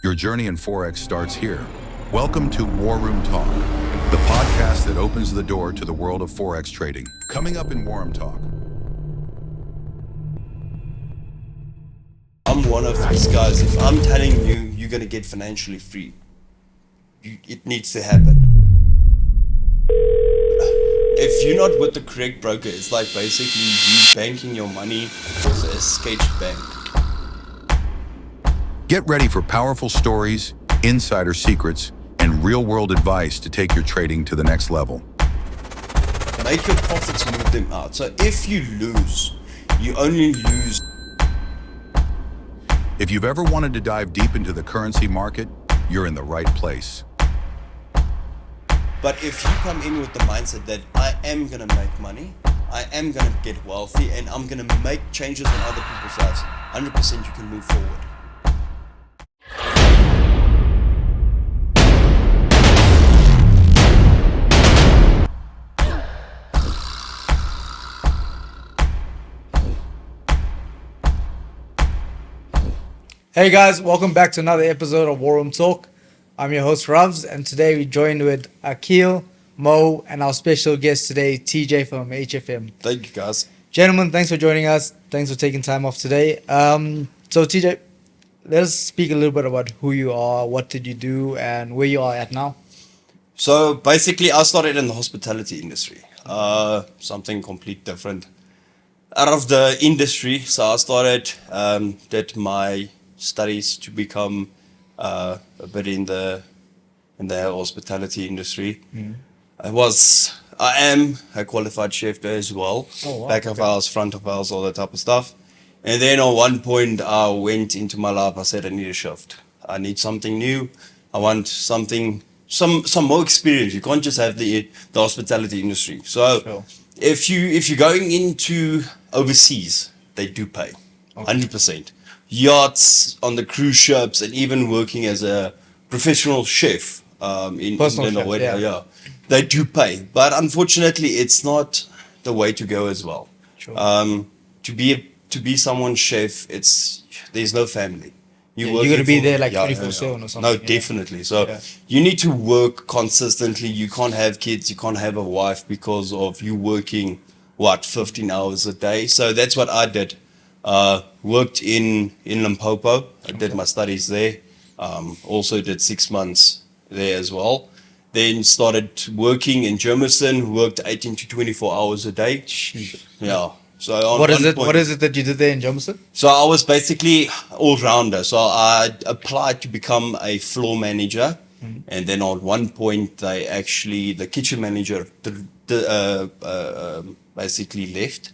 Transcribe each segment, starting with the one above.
Your journey in forex starts here. Welcome to WarRoom Talk, the podcast that opens the door to the world of forex trading. Coming up in WarRoom Talk. I'm one of these guys. If I'm telling you you're going to get financially free, it needs to happen. If you're not with the correct broker, it's like basically you banking your money with a sketch bank. Get ready for powerful stories, insider secrets, and real-world advice to take your trading to the next level. Make your profits, move them out. So if you lose, you only lose. If you've ever wanted to dive deep into the currency market, you're in the right place. But if you come in with the mindset that I am going to make money, I am going to get wealthy, and I'm going to make changes in other people's lives, 100% you can move forward. Hey guys, welcome back to another episode of WarRoom Talk. I'm your host Ravs, and today we're joined with Akil, Mo, and our special guest today, TJ from HFM. Thank you, guys. Gentlemen, thanks for joining us. Thanks for taking time off today. So TJ, let us speak a little bit about who you are, what did you do, and where you are at now. So basically, I started in the hospitality industry. Something complete different out of the industry. So I started, did my studies to become a bit in the hospitality industry. I am a qualified chef there as well. Oh, wow. Back of house, front of house, all that type of stuff. And then at one point I went into my life, I said I need a shift. I need something new. I want something, some more experience. You can't just have the hospitality industry. So Sure. if you're going into overseas, they do pay 100%. Yachts, on the cruise ships, and even working as a professional chef in Personal England or chef, whatever, yeah, they do pay. But unfortunately, it's not the way to go as well. Sure. To be someone's chef, there's no family. You're going to be there like 24/7 or something. No, yeah. definitely. So Yeah. you need to work consistently. You can't have kids. You can't have a wife because of you working 15 hours a day. So that's what I did. Worked in Limpopo. I did my studies there. Also did 6 months there as well. Then started working in Germiston. Worked 18 to 24 hours a day. Yeah. So on What is one it? point- What is it that you did there in Jameson? So I was basically all-rounder. So I applied to become a floor manager. And then at one point, the kitchen manager basically left.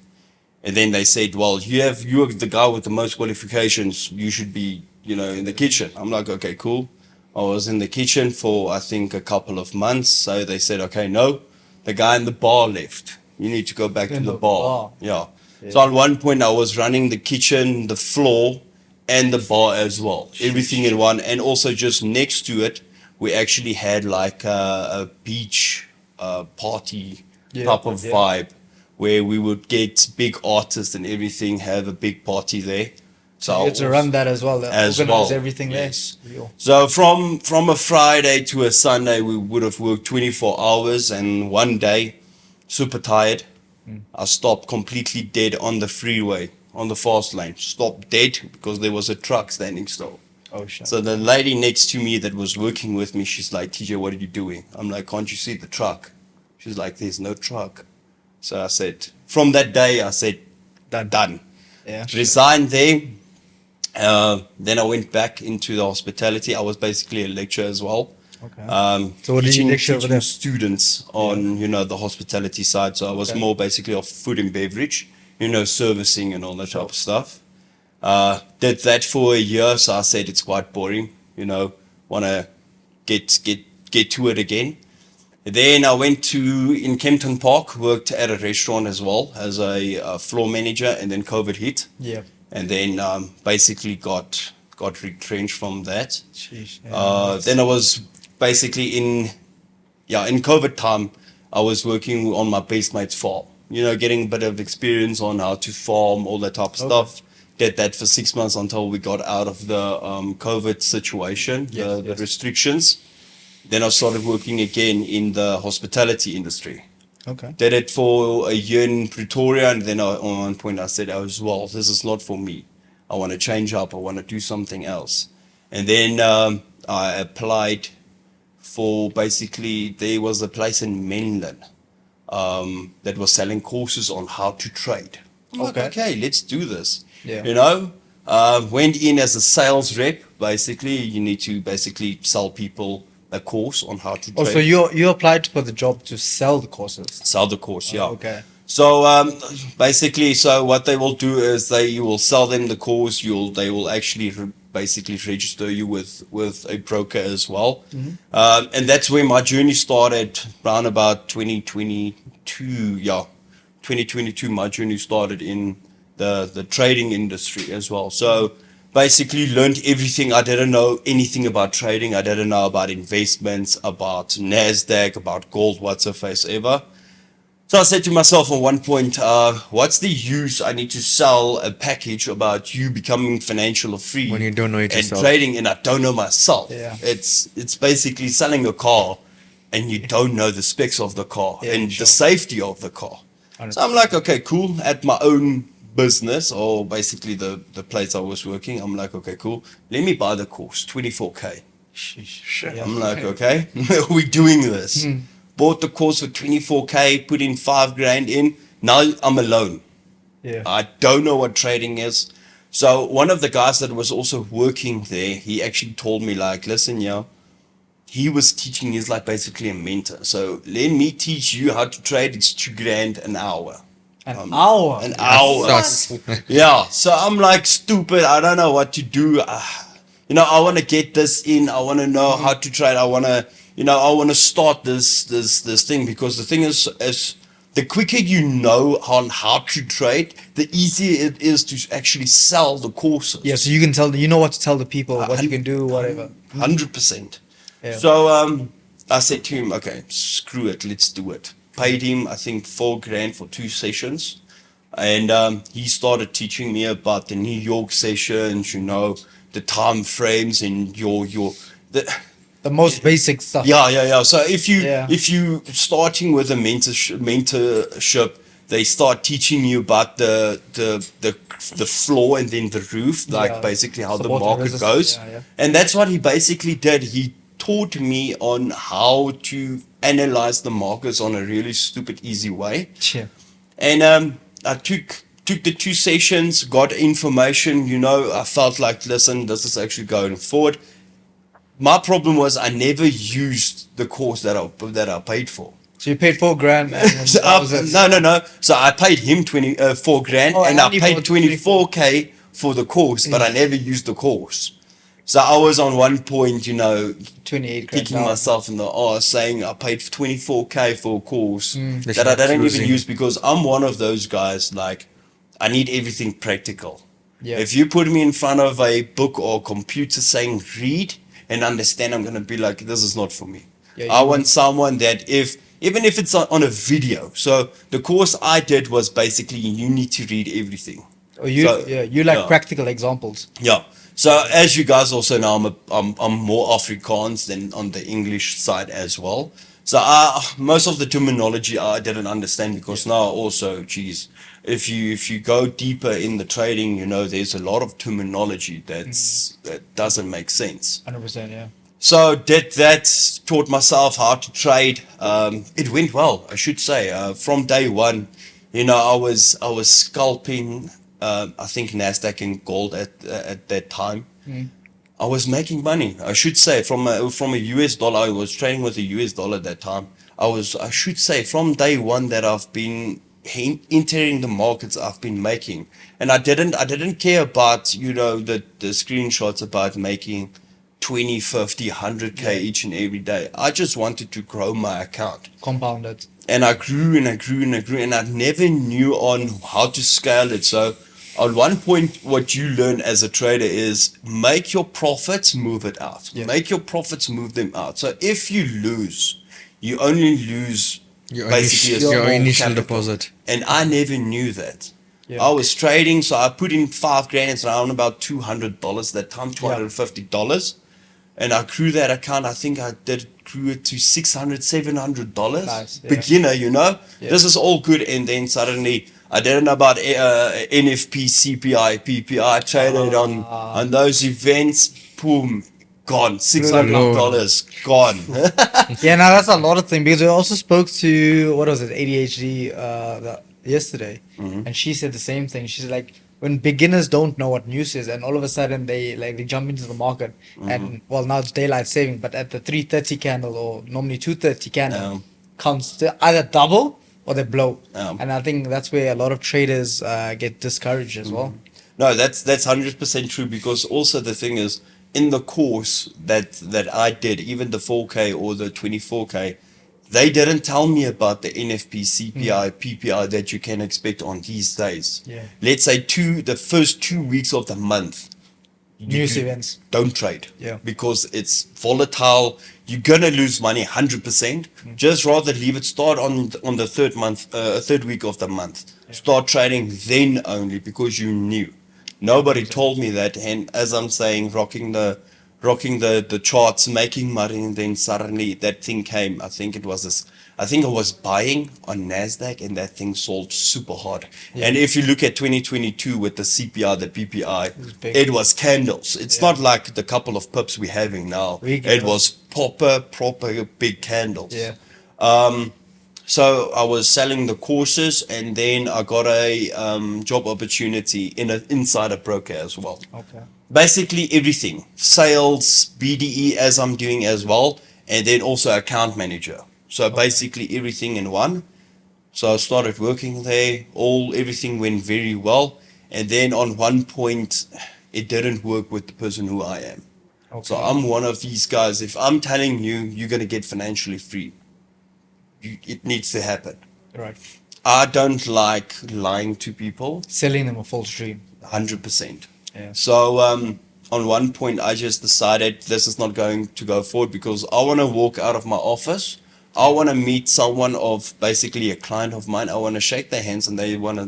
And then they said, well, you're the guy with the most qualifications. You should be, in the kitchen. I'm like, okay, cool. I was in the kitchen for, I think, a couple of months. So they said, okay, no, the guy in the bar left. You need to go back to the bar. Yeah. So at one point I was running the kitchen, the floor, and the bar as well. Everything in one. And also just next to it, we actually had like a beach party type of vibe where we would get big artists and everything, have a big party there. So You had to run that as well. as Organize well, everything yes. there. So from a Friday to a Sunday, we would have worked 24 hours, and one day, super tired, I stopped completely dead on the freeway, on the fast lane. Stopped dead because there was a truck standing still. Oh shit. So the lady next to me that was working with me, she's like, TJ, what are you doing? I'm like, can't you see the truck? She's like, there's no truck. So I said, from that day, I said, done. Yeah. Resigned there. Then I went back into the hospitality. I was basically a lecturer as well. Okay. So what did you lecture over teaching there? students on, the hospitality side. So I was more basically of food and beverage, servicing and all that type of stuff. Did that for a year. So I said it's quite boring, want to get to it again. Then I went in Kempton Park, worked at a restaurant as well as a floor manager, and then COVID hit. Yeah. And then basically got retrenched from that. Sheesh, yeah. Then I was basically in COVID time, I was working on my base mate's farm, getting a bit of experience on how to farm, all that type of stuff. did that for 6 months until we got out of the COVID situation, the restrictions. Then I started working again in the hospitality industry. Okay. Did it for a year in Pretoria, and then on one point I said, well, this is not for me. I want to change up. I want to do something else. And then I applied for, basically, there was a place in Menlyn that was selling courses on how to trade. I'm like, okay, let's do this. Yeah. You know, went in as a sales rep. Basically, you need to basically sell people a course on how to trade. Oh, so you applied for the job to sell the courses? Sell the course, yeah. Okay. So basically, so what they will do is you will sell them the course. They will actually basically register you with a broker as well. And that's where my journey started around about 2022. Yeah, 2022. My journey started in the trading industry as well. So basically learned everything. I didn't know anything about trading. I didn't know about investments, about NASDAQ, about gold, whatsoever. So I said to myself at one point, what's the use? I need to sell a package about you becoming financially free when you don't know it and yourself. Trading, and I don't know myself. Yeah. It's basically selling a car and you don't know the specs of the car and sure. the safety of the car. 100%. So I'm like, okay, cool. At my own business, or basically the place I was working, I'm like, okay, cool. Let me buy the course, 24K. Yeah. I'm like, okay, we're doing this. Bought the course for 24K, put in 5 grand in. Now I'm alone. Yeah. I don't know what trading is. So one of the guys that was also working there, he actually told me, like, listen, he was teaching, he's like basically a mentor. So let me teach you how to trade. It's 2 grand an hour. An hour? An hour. Yeah. So I'm like, stupid. I don't know what to do. I want to get this in. I want to know how to trade. I want to start this thing, because the thing is the quicker you know on how to trade, the easier it is to actually sell the courses. Yeah, so you know what to tell the people, what you can do, whatever. 100%. Yeah. So I said to him, okay, screw it, let's do it. Paid him, I think, 4 grand for 2 sessions. And he started teaching me about the New York sessions, the time frames and The most basic stuff. Yeah. So if you starting with a mentorship, they start teaching you about the floor and then the roof, like basically how the Support and market resistance. goes. Yeah. And that's what he basically did. He taught me on how to analyze the markets on a really stupid, easy way. Yeah. And I took the 2 sessions, got information. I felt like, listen, this is actually going forward. My problem was I never used the course that I paid for. So you paid 4 grand. And So no. So I paid him 4 grand, and I paid 24K for the course, but I never used the course. So I was on one point, 28 grand. kicking myself in the ass, saying I paid 24K for a course That's that I didn't losing. even use, because I'm one of those guys, like, I need everything practical. Yeah. If you put me in front of a book or computer saying read and understand, I'm going to be like, this is not for me. Yeah, I want someone that even if it's on a video. So the course I did was basically you need to read everything. Oh, you like practical examples. Yeah. So as you guys also know, I'm more Afrikaans than on the English side as well. So most of the terminology I didn't understand, because now also, geez, if you go deeper in the trading, there's a lot of terminology that doesn't make sense. 100%, yeah. So did that, taught myself how to trade. It went well, I should say. From day one, I was scalping. I think NASDAQ and gold at that time. I was making money. I should say from a US dollar. I was trading with a US dollar at that time. I should say from day one that I've been entering the markets, I've been making, and I didn't care about the screenshots about making 20, 50, 100K each and every day. I just wanted to grow my account. Compound it. And I grew and I grew and I grew, and I never knew on how to scale it. So at one point, what you learn as a trader is make your profits, move it out. Yeah. Make your profits, move them out. So if you lose, you only lose basically your small initial capital. deposit. And I never knew that. Yeah. I was trading, so I put in 5 grand. It's around about $200 that time, $250, and I grew that account. I think I did grew it to $600, $700. Nice, yeah. Beginner, Yeah. This is all good, and then suddenly I didn't know about NFP, CPI, PPI. I traded on those events. Boom, gone. $600 gone. Yeah, now that's a lot of things because we also spoke to what was it, ADHD yesterday, and she said the same thing. She's like, when beginners don't know what news is, and all of a sudden they jump into the market, and well, now it's daylight saving, but at the 3:30 candle or normally 2:30 candle comes to either double or they blow, and I think that's where a lot of traders get discouraged as well. No, that's 100% true, because also the thing is, in the course that I did, even the 4K or the 24K, they didn't tell me about the NFP, CPI, PPI that you can expect on these days. Yeah. Let's say the first 2 weeks of the month, News events. don't trade. Yeah. Because it's volatile. You're gonna lose money 100%. Just rather leave it. Start on the third week of the month. Start trading then only, because you knew. Nobody told me that, and as I'm saying, rocking the charts, making money, and then suddenly that thing came. I think I was buying on Nasdaq, and that thing sold super hard. Yeah. And if you look at 2022 with the CPI, the PPI, big. it was candles. It's not like the couple of pips we're having now. It was proper big candles. Yeah. So I was selling the courses, and then I got a job opportunity in an insider broker as well. Okay. Basically everything, sales, BDE as I'm doing as well, and then also account manager. So basically everything in one. So I started working there. Everything went very well, and then on one point, it didn't work with the person who I am. Okay. So I'm one of these guys. If I'm telling you, you're gonna get financially free, it needs to happen. Right. I don't like lying to people. Selling them a false dream. 100%. Yeah. So on one point, I just decided this is not going to go forward, because I want to walk out of my office. I want to meet someone of basically a client of mine. I want to shake their hands, and they want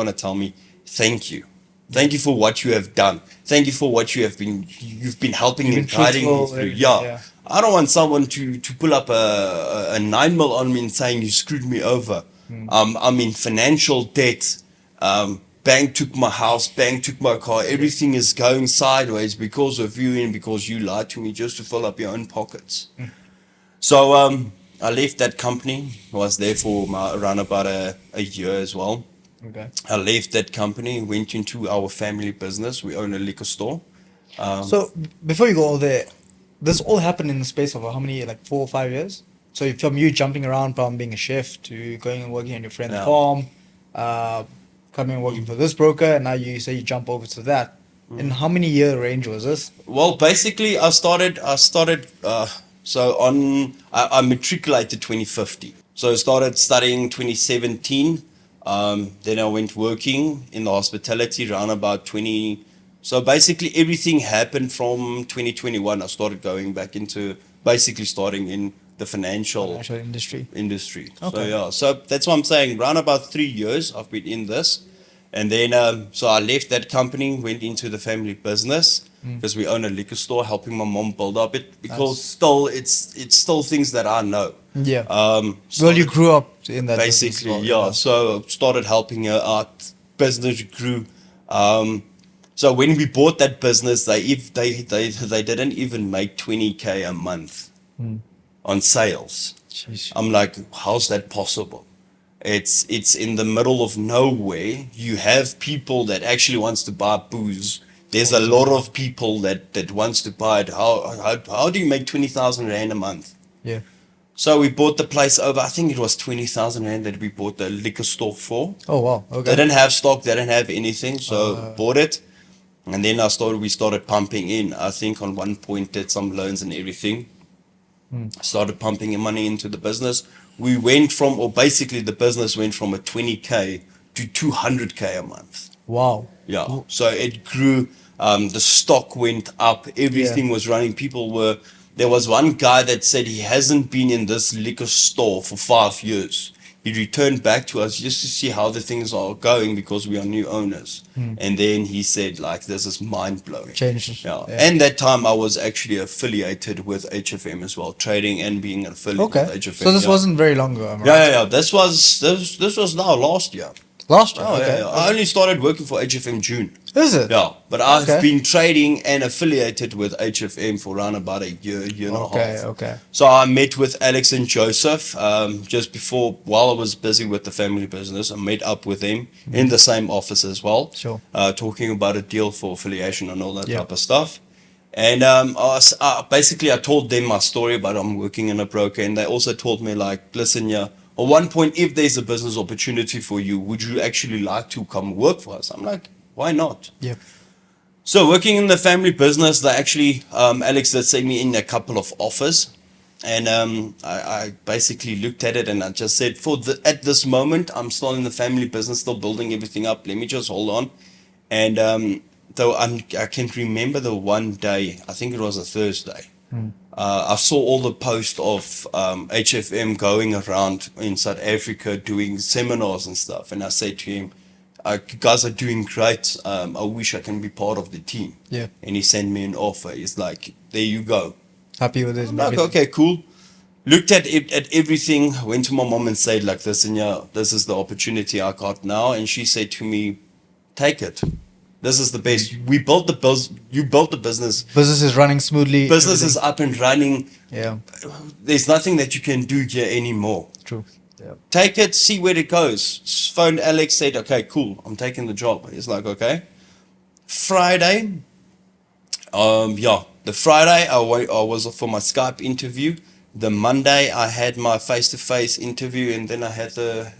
to tell me, thank you. Thank you for what you have done. Thank you for what you've been helping and guiding me through. Yeah. I don't want someone to pull up a 9mm on me and saying you screwed me over. I'm in financial debt. Bank took my house, bank took my car. Everything is going sideways because of you, and because you lied to me just to fill up your own pockets. So I left that company. I was there for around about a year as well. Okay. I left that company, went into our family business. We own a liquor store. So before you go all there, this all happened in the space of how many, like 4 or 5 years? So from you jumping around from being a chef to going and working on your friend's farm, coming and working for this broker, and now you say you jump over to that. In how many year range was this? Well, basically, I matriculated 2050. So I started studying 2017. Then I went working in the hospitality around about 20. So basically everything happened from 2021. I started going back into basically starting in the financial industry. Okay. So that's what I'm saying. Around about 3 years I've been in this. And then so I left that company, went into the family business, because we own a liquor store, helping my mom build up it, because still it's still things that I know. Yeah. Well, you grew up in that basically, business. Yeah. So started helping her out. Business grew. So when we bought that business, they didn't even make 20K a month on sales. Jeez. I'm like, how's that possible? It's in the middle of nowhere. You have people that actually wants to buy booze. There's a lot of people that wants to buy it. How do you make 20,000 rand a month? Yeah. So we bought the place over. I think it was 20,000 rand that we bought the liquor store for. Oh wow. Okay. They didn't have stock. They didn't have anything. So bought it, and then we started pumping in. I think on one point did some loans and everything. Started pumping money into the business. We went from, or basically the business went from a 20K to 200K a month. Wow. Yeah. So it grew. The stock went up. Everything was running. There was one guy that said he hasn't been in this liquor store for 5 years. He returned back to us just to see how the things are going because we are new owners. And then he said, like, this is mind blowing. Changed. Yeah. Yeah. And that time I was actually affiliated with HFM as well, trading and being an affiliate Okay. with HFM. So this yeah. wasn't very long ago, am I Yeah, right? yeah, yeah. This was now last year. Last year. Oh, Okay. yeah, yeah. I only started working for HFM June. Is it? Yeah, but I've Okay. been trading and affiliated with HFM for around about a year and a half. Okay. So I met with Alex and Joseph just before, while I was busy with the family business. I met up with them in the same office as well. Sure. Talking about a deal for affiliation and all that Yeah. type of stuff. And basically I told them my story about I'm working in a broker, and they also told me, like, listen, yeah, at one point, if there's a business opportunity for you, would you actually like to come work for us? I'm like, why not? Yeah. So working in the family business, they actually, Alex did send me in a couple of offers. And I basically looked at it and I just said, at this moment, I'm still in the family business, still building everything up. Let me just hold on. And though I can remember the one day, I think it was a Thursday, I saw all the posts of HFM going around in South Africa doing seminars and stuff. And I said to him, you guys are doing great. I wish I can be part of the team. Yeah. And he sent me an offer. He's like, there you go. Happy with it. I'm and like, everything. okay, cool. Looked at it, at everything, went to my mom and said, like, listen, yeah, this is the opportunity I got now. And she said to me, take it. This is the best. We built you built the business. Business is running smoothly. Business everything. is up and running. Yeah. There's nothing that you can do here anymore. True. Yeah. Take it, see where it goes. Phoned Alex, said, okay, cool, I'm taking the job. He's like, okay. Friday, the Friday I was for my Skype interview. The Monday I had my face-to-face interview, and then I had the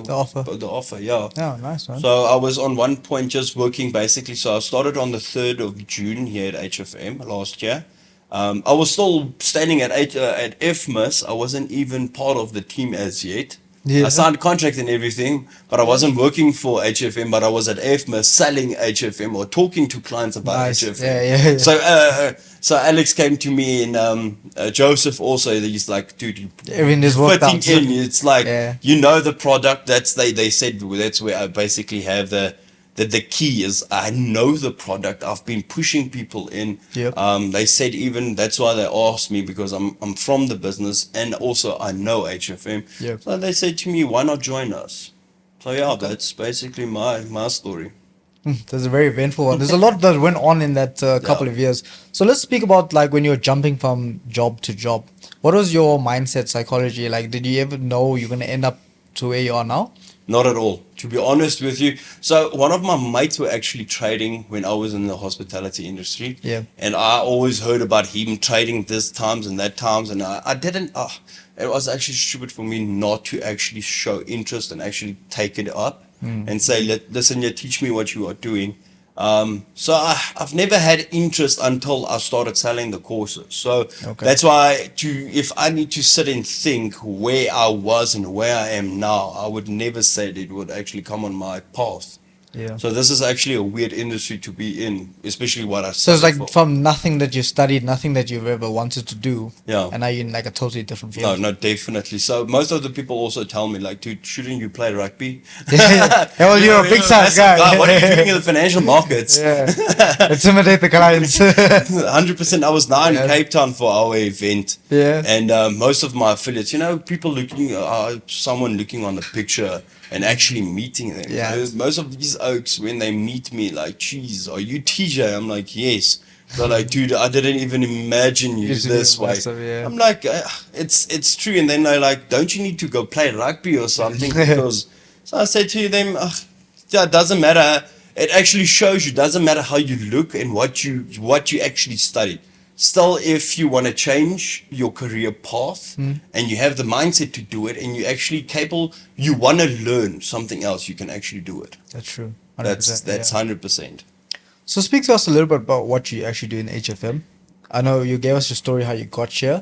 offer. The offer, yeah. Yeah, nice man. So I was on one point just working basically. So I started on the 3rd of June here at HFM last year. I was still standing at FMIS. I wasn't even part of the team as yet. Yeah. I signed a contract and everything, but I wasn't working for HFM, but I was at FMIS selling HFM or talking to clients about Nice. HFM. Yeah. So Alex came to me, and Joseph also. He's like, dude, you Everything is worked fitting out. in. It's like, Yeah. you know the product. They said that's where I basically have the key is I know the product. I've been pushing people in. Yep. They said even that's why they asked me, because I'm from the business and also I know HFM. Yep. So they said to me, why not join us? So yeah, that's basically my story. That's a very eventful one. There's a lot that went on in that couple of years. So let's speak about like when you were jumping from job to job. What was your mindset, psychology? Like, did you ever know you're going to end up to where you are now? Not at all, to be honest with you. So one of my mates were actually trading when I was in the hospitality industry. Yeah. And I always heard about him trading this times and that times. And I didn't, it was actually stupid for me not to actually show interest and actually take it up and say, listen, you teach me what you are doing. So I've never had interest until I started selling the courses. So that's why if I need to sit and think where I was and where I am now, I would never say that it would actually come on my path. Yeah. So this is actually a weird industry to be in, especially what I So it's studied like for. from nothing that you studied, nothing that you've ever wanted to do. Yeah. And now you're in like a totally different No, field. no, definitely. So most of the people also tell me, like, dude, shouldn't you play rugby? Yeah, well, you're a big size massive guy. What are you doing in the financial markets? Yeah. Intimidate the clients. 100%. I was now in Yeah. Cape Town for our event. Yeah. And most of my affiliates, people someone looking on the picture and actually meeting them. Yeah. So most of these oaks, when they meet me, like, geez, are you TJ? I'm like, yes. They're like, dude, I didn't even imagine you Usually this way. massive, yeah. I'm like, it's true. And then they're like, don't you need to go play rugby or something? Because so I said to them, yeah, it doesn't matter. It actually shows you, doesn't matter how you look and what you actually studied. Still, if you want to change your career path and you have the mindset to do it and you're actually capable, you want to learn something else, you can actually do it. That's true. 100%, That's yeah. 100%. So speak to us a little bit about what you actually do in HFM. I know you gave us your story how you got here.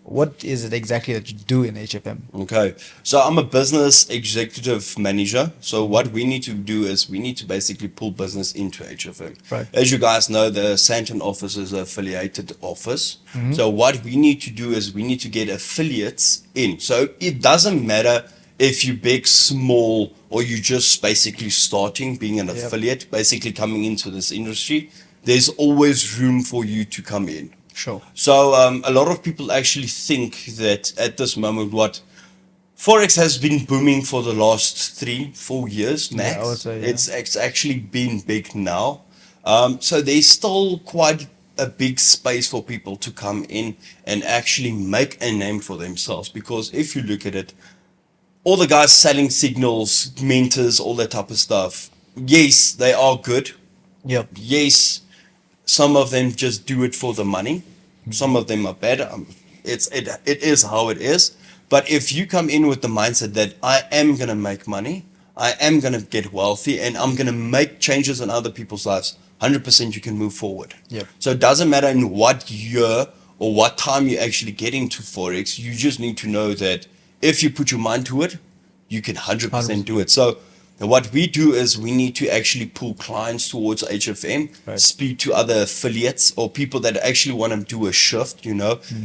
What is it exactly that you do in HFM? Okay, so I'm a business executive manager. So what we need to do is we need to basically pull business into HFM. Right. As you guys know, the Sandton office is an affiliated office. So what we need to do is we need to get affiliates in. So it doesn't matter if you're big, small, or you're just basically starting being an affiliate, basically coming into this industry, there's always room for you to come in. Sure. So a lot of people actually think that at this moment, Forex has been booming for the last 3-4 years max. I would say, yeah. It's actually been big now. So there's still quite a big space for people to come in and actually make a name for themselves. Because if you look at it, all the guys selling signals, mentors, all that type of stuff, yes, they are good. Yep. Yes, some of them just do it for the money. Some of them are bad. It is how it is. But if you come in with the mindset that I am going to make money, I am going to get wealthy, and I'm going to make changes in other people's lives, 100% you can move forward. Yep. So it doesn't matter in what year or what time you actually get into Forex. You just need to know that if you put your mind to it, you can 100% do it. So what we do is we need to actually pull clients towards HFM, speak to other affiliates or people that actually want to do a shift,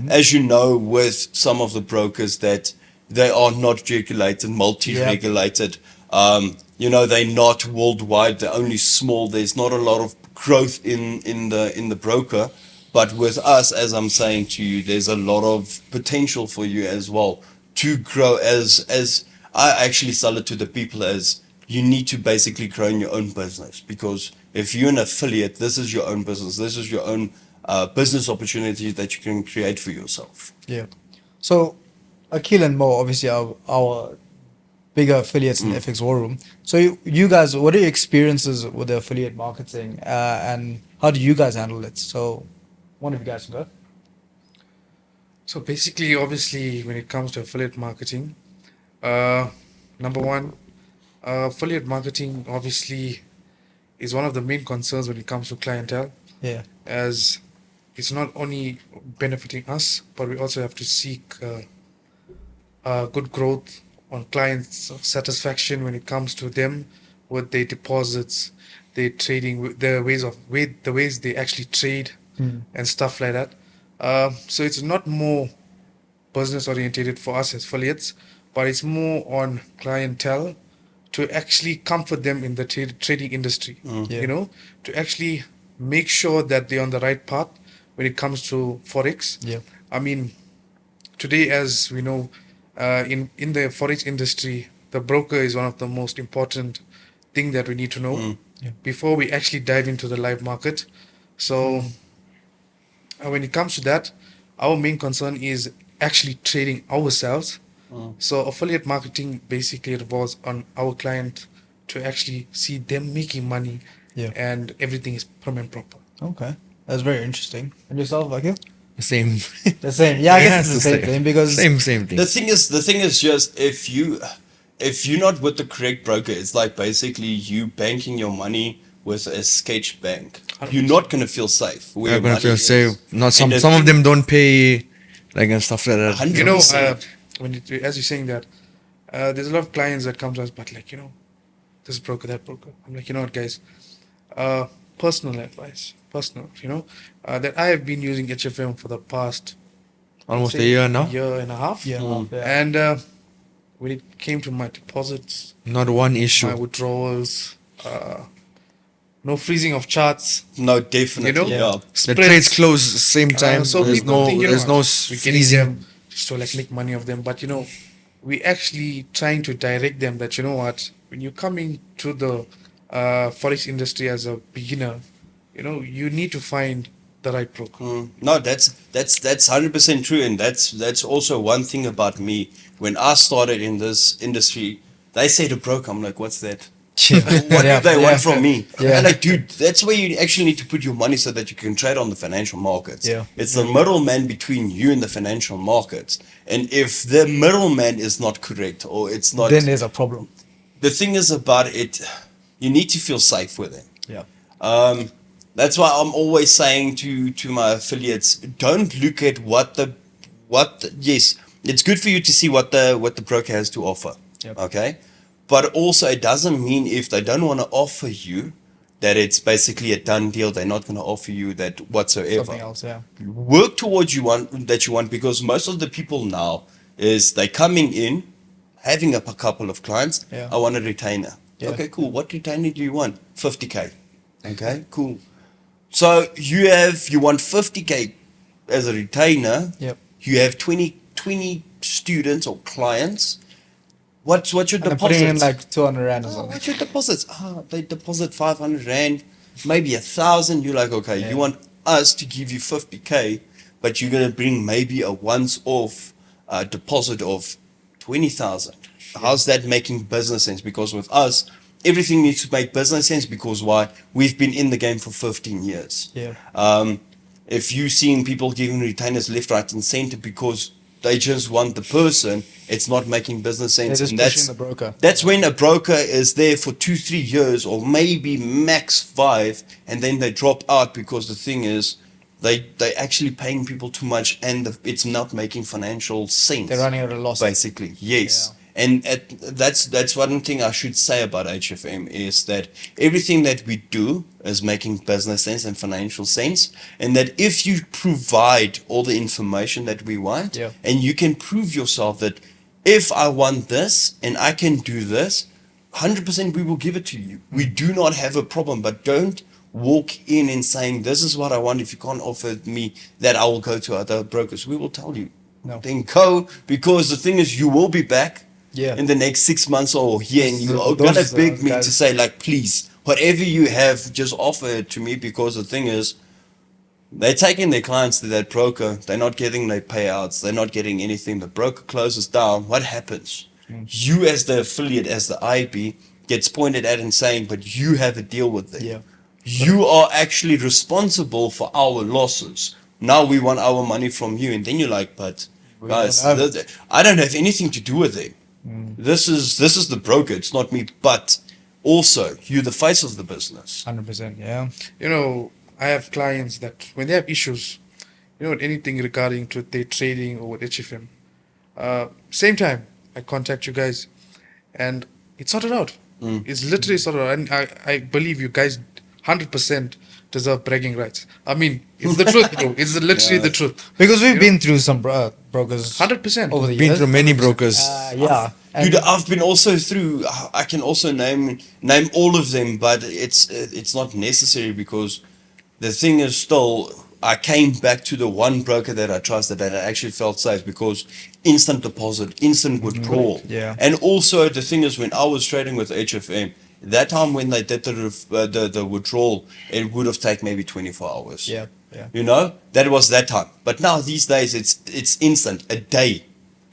As you know, with some of the brokers that they are not regulated, multi-regulated, they're not worldwide, they're only small. There's not a lot of growth in the broker. But with us, as I'm saying to you, there's a lot of potential for you as well to grow as I actually sell it to the people as you need to basically grow in your own business, because if you're an affiliate, this is your own business. This is your own business opportunities that you can create for yourself. Yeah. So, Akil and Mo, obviously, our bigger affiliates in FX WarRoom. So, you guys, what are your experiences with the affiliate marketing, and how do you guys handle it? So, one of you guys can go. So basically, obviously, when it comes to affiliate marketing, number one, affiliate marketing obviously is one of the main concerns when it comes to clientele. Yeah. As it's not only benefiting us, but we also have to seek good growth on clients' satisfaction when it comes to them with their deposits, their trading, the ways they actually trade and stuff like that. So it's not more business orientated for us as affiliates, but it's more on clientele to actually comfort them in the trading industry, to actually make sure that they're on the right path when it comes to Forex. Yeah. I mean, today, as we know, in the Forex industry, the broker is one of the most important thing that we need to know before we actually dive into the live market. So when it comes to that, our main concern is actually trading ourselves. So affiliate marketing basically revolves on our client to actually see them making money, and everything is prim and proper. Okay, that's very interesting. And yourself, Akil? Same. The same. Yeah, I guess it's the same thing because same thing. The thing is just if you're not with the correct broker, it's like basically you banking your money with a sketch bank. You're not gonna feel safe. You're gonna feel safe. Not some of them don't pay, like, and stuff like that. 100%. As you're saying that, there's a lot of clients that come to us, but this broker, that broker. I'm like, you know what, guys, personal advice, that I have been using HFM for the past almost a year now. Year and a half. Yeah. And when it came to my deposits, not one issue. My withdrawals, no freezing of charts. No, definitely. The trades close same time. So there's people think, there's no we're getting them just to make money of them. But we actually trying to direct them that, when you're coming to the Forex industry as a beginner, you need to find the right broker. No, that's 100% true, and that's also one thing about me. When I started in this industry, they say the broker. I'm like, what's that? What do they want from me? Yeah. And like, dude, that's where you actually need to put your money so that you can trade on the financial markets. Yeah. It's the middleman between you and the financial markets. And if the middleman is not correct or it's not, then there's a problem. The thing is about it, you need to feel safe with it. Yeah. That's why I'm always saying to my affiliates, don't look at yes, it's good for you to see what the broker has to offer. Yep. Okay? But also it doesn't mean if they don't want to offer you that it's basically a done deal. They're not going to offer you that whatsoever. Something else, yeah. Work towards you want, because most of the people now is they coming in, having a couple of clients. Yeah. I want a retainer. Yeah. Okay, cool. What retainer do you want? 50K. Okay, cool. So you want 50K as a retainer. Yep. You have 20 students or clients. What's your And they're deposit? putting in like 200 rand or Oh, something. what's your deposits? They deposit 500 rand, maybe 1,000. You're like, okay, Yeah. you want us to give you 50K, but you're gonna bring maybe a once-off deposit of 20,000. How's that making business sense? Because with us, everything needs to make business sense. Because why? We've been in the game for 15 years. Yeah. If you're seeing people giving retainers left, right, and center because they just want the person, it's not making business sense. They're just And pushing the broker. that's when a broker is there for 2-3 years or maybe max 5, and then they drop out because the thing is they actually paying people too much, and it's not making financial sense. They're running at a loss. Basically, yes. And that's one thing I should say about HFM is that everything that we do is making business sense and financial sense, and that if you provide all the information that we want, Yeah. and you can prove yourself that if I want this and I can do this, 100% we will give it to you. We do not have a problem, but don't walk in and saying, this is what I want. If you can't offer me that, I will go to other brokers. We will tell you. No. Then go, because the thing is, you will be back Yeah. in the next 6 months or year, and you are Those gonna are the beg me guys- to say, like, please, whatever you have, just offer it to me, because the thing is, they're taking their clients to that broker, they're not getting their payouts, they're not getting anything, the broker closes down, what happens? You as the affiliate, as the IB, gets pointed at and saying, but you have a deal with them. Yeah. You are actually responsible for our losses. Now we want our money from you. And then you're like, but We guys, don't have it. I don't have anything to do with them. This is the broker, it's not me. But also, you're the face of the business. 100%. Yeah. You know, I have clients that when they have issues, you know, anything regarding to their trading or with HFM, same time I contact you guys, and it's sorted out. It's literally sorted out, and I believe you guys 100% deserve bragging rights. I mean, it's the truth, bro. It's literally the truth. Because we've You been through some brokers 100%. over the Been years. through many brokers. Yeah. And Dude, I've been also through. I can also name all of them, but it's not necessary, because the thing is still, I came back to the one broker that I trusted, that I actually felt safe, because instant deposit, instant withdrawal. Yeah. And also the thing is, when I was trading with HFM, that time when they did the withdrawal, it would have taken maybe 24 hours. Yeah. Yeah. You know, that was that time. But now these days it's instant, a day.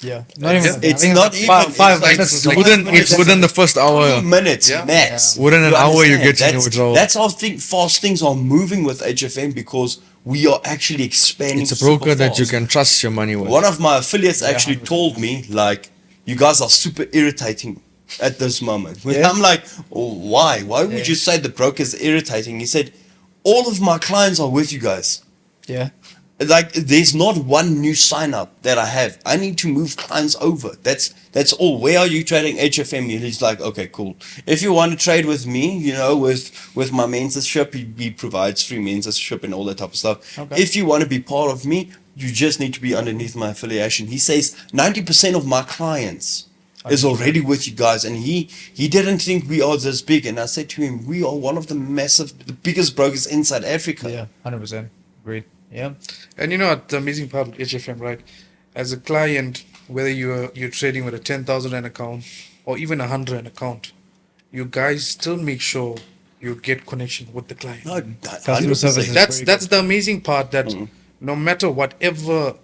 Yeah. Not even. It's I think not like five, even- five it's like- minutes. it's like- It's within the first hour. 2 minutes Yeah. max. Yeah. Within an hour, you understand? get in your withdrawal. That's how fast things are moving with HFM, because we are actually expanding. It's a broker super that you fast. can trust your money with. One of my affiliates actually told me, like, you guys are super irritating at this moment. Yeah. I'm like, oh, why? Why would you say the broker's irritating? He said, all of my clients are with you guys. Yeah. Like, there's not one new sign up that I have. I need to move clients over. That's all. Where are you trading HFM? And he's like, okay, cool. If you want to trade with me, you know, with my mentorship, he provides free mentorship and all that type of stuff. Okay. If you want to be part of me, you just need to be underneath my affiliation. He says 90% of my clients is already with you guys, and he didn't think we are this big. And I said to him, we are one of the biggest brokers in South Africa. Yeah. 100%. Agreed. Yeah. And you know what the amazing part of HFM, right? As a client, whether you're trading with a 10,000 rand account or even a 100 rand account, you guys still make sure you get connection with the client. No, Customer 100%. service is- That's the amazing part, that no matter whatever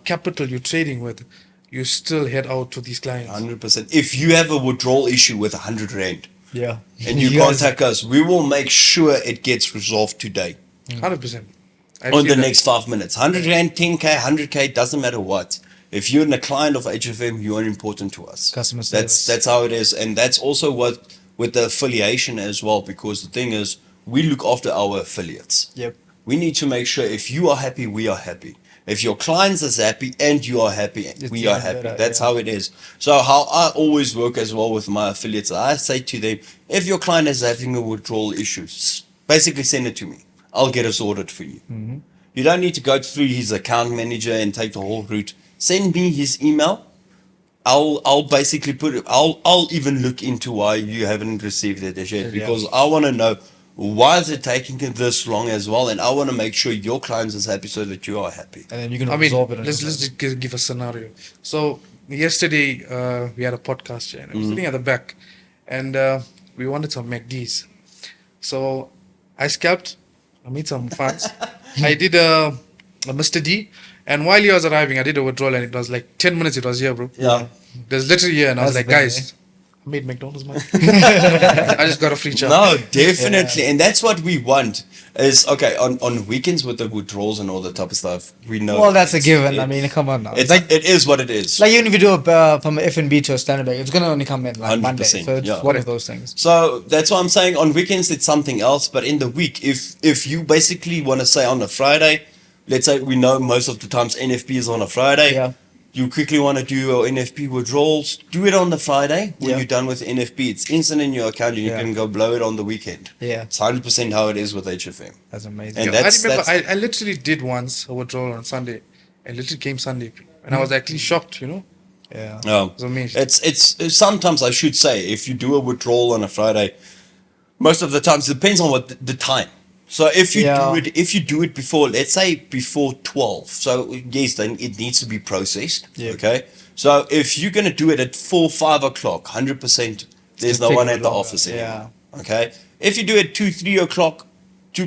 capital you're trading with, you still head out to these clients. 100%. If you have a withdrawal issue with 100 rand Yeah. and you guys- contact us, we will make sure it gets resolved today. 100%. I On feel the that. next 5 minutes. 100 rand, 10K, 100K, doesn't matter what. If you're a client of HFM, you are important to us. Customer service. That's how it is. And that's also what with the affiliation as well, because the thing is, we look after our affiliates. Yep. We need to make sure if you are happy, we are happy. If your clients is happy and you are happy, we are even happy. better, That's yeah. how it is. So how I always work as well with my affiliates, I say to them, if your client is having a withdrawal issue, basically send it to me. I'll get it sorted for you. Mm-hmm. You don't need to go through his account manager and take the whole route. Send me his email. I'll basically put it. I'll even look into why you haven't received it as yet, because I want to know why is it taking this long as well, and I want to make sure your clients is happy so that you are happy. And then you can I mean, absorb it. on let's your let's side. just give a scenario. So yesterday we had a podcast here, and I was sitting at the back, and we wanted some McD's. So I scalped. I made some funds. I did a Mr. D, and while he was arriving, I did a withdrawal, and it was like 10 minutes. It was here, bro. Yeah. There's literally here, and I was That's like, the thing, guys, I made McDonald's money. I just got a free charge. No, definitely, and that's what we want. Is okay on weekends with the withdrawals and all that type of stuff. We know. Well, that's a it's- given. I it- mean, come on now. It's like, it is what it is. like even if you do a from an F&B to a standard bank, it's gonna only come in like Monday. 100%, So it's yeah. one of those things. So that's why I'm saying on weekends it's something else, but in the week, if you basically want to say on a Friday, let's say we know most of the times NFP is on a Friday. Yeah. You quickly want to do your NFP withdrawals, do it on the Friday when Yeah. you're done with NFP. It's instant in your account and you Yeah. can go blow it on the weekend. Yeah, It's 100% how it is with HFM. that's amazing. And I that's- remember that's- I literally did once a withdrawal on Sunday, and literally came Sunday, and I was actually shocked. Yeah. It was amazing. It's sometimes I should say if you do a withdrawal on a Friday, most of the times it depends on what the time. So if you do it before, let's say before 12, so yes, then it needs to be processed. Yeah. Okay. So if you're gonna do it at 4-5 o'clock, 100%, there's no Take one a at the longer, office anymore. yeah. Okay. If you do it 2-3 o'clock,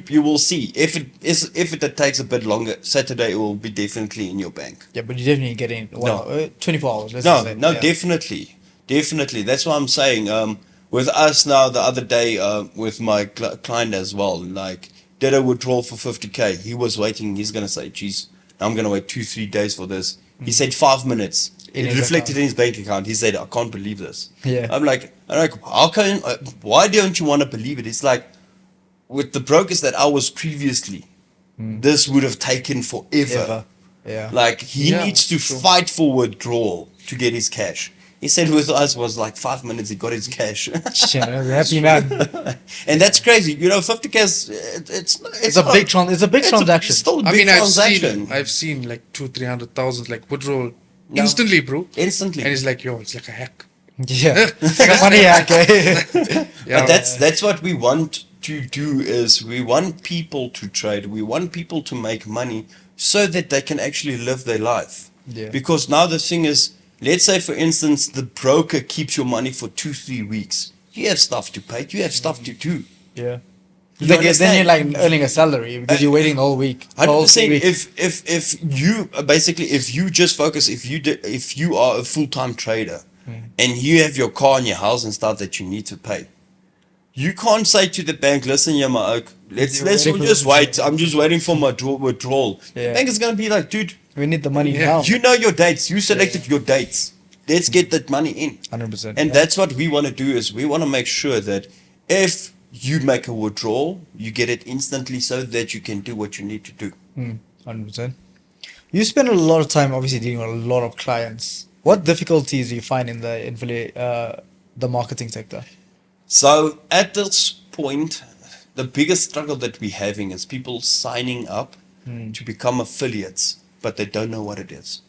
you will see. If it takes a bit longer, Saturday it will be definitely in your bank. Yeah, but you definitely get in 24 hours. Let's No, just say. no, Yeah. definitely. That's what I'm saying. With us now, the other day, with my client as well, like did a withdrawal for 50K. He was waiting. He's gonna say, "Geez, I'm gonna wait 2-3 days for this." He said 5 minutes. In It his reflected account. in his bank account. He said, "I can't believe this." Yeah. I'm like, how can? Why don't you want to believe it? It's like with the brokers that I was previously, this would have taken forever. Ever. Yeah. Like he Yeah, needs to true. fight for withdrawal to get his cash. He said with us was like 5 minutes he got his cash, Yeah, happy man. and that's crazy. 50K is it's It's a not- big it's a big it's transaction. It's still a I big mean, transaction. I've seen like 200,000-300,000 like withdrawal instantly, bro. Instantly. And it's like, yo, it's like a hack. Yeah. Like a money hack. Eh? Yeah, But that's what we want to do is we want people to trade. We want people to make money so that they can actually live their life. Yeah. Because now the thing is, let's say for instance, the broker keeps your money for 2-3 weeks. You have stuff to pay. You have stuff to do. Yeah. You Then understand? you're like earning a salary because you're waiting the whole week. the whole 100%. week. If you basically if you just focus if you are a full-time trader and you have your car and your house and stuff that you need to pay, you can't say to the bank, "Listen, yeah, my oak, let's waiting for just the- wait. I'm just waiting for my withdrawal." Yeah. The bank is gonna be like, "Dude, we need the money Yeah. now. you know your dates. You selected your dates. Let's get that money in." 100%. And that's what we want to do is we want to make sure that if you make a withdrawal, you get it instantly so that you can do what you need to do. 100%. You spend a lot of time obviously dealing with a lot of clients. What difficulties do you find in the marketing sector? So at this point, the biggest struggle that we're having is people signing up to become affiliates, but they don't know what it is.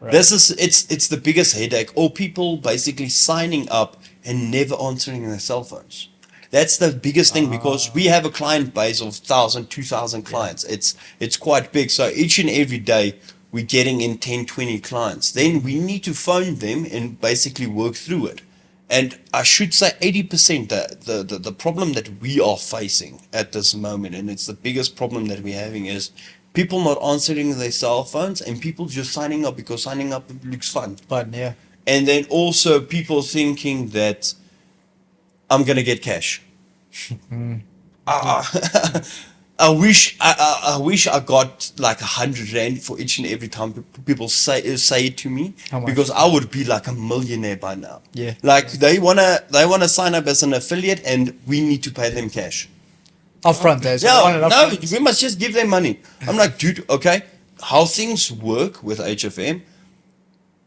Right. This is it's the biggest headache, or people basically signing up and never answering their cell phones. That's the biggest thing because we have a client base of 1,000, 2,000 clients. It's quite big. So each and every day we're getting in 10, 20 clients. Then we need to phone them and basically work through it. And I should say 80% the problem that we are facing at this moment, and it's the biggest problem that we're having, is people not answering their cell phones and people just signing up because signing up looks fun. But yeah. And then also people thinking that I'm gonna get cash. I wish I got like 100 rand for each and every time people say it to me, How much? because I would be like a millionaire by now. Yeah. Like they wanna sign up as an affiliate and we need to pay them cash. Upfront there. So they want it No, upfront. we must just give them money. I'm like, dude, okay, how things work with HFM,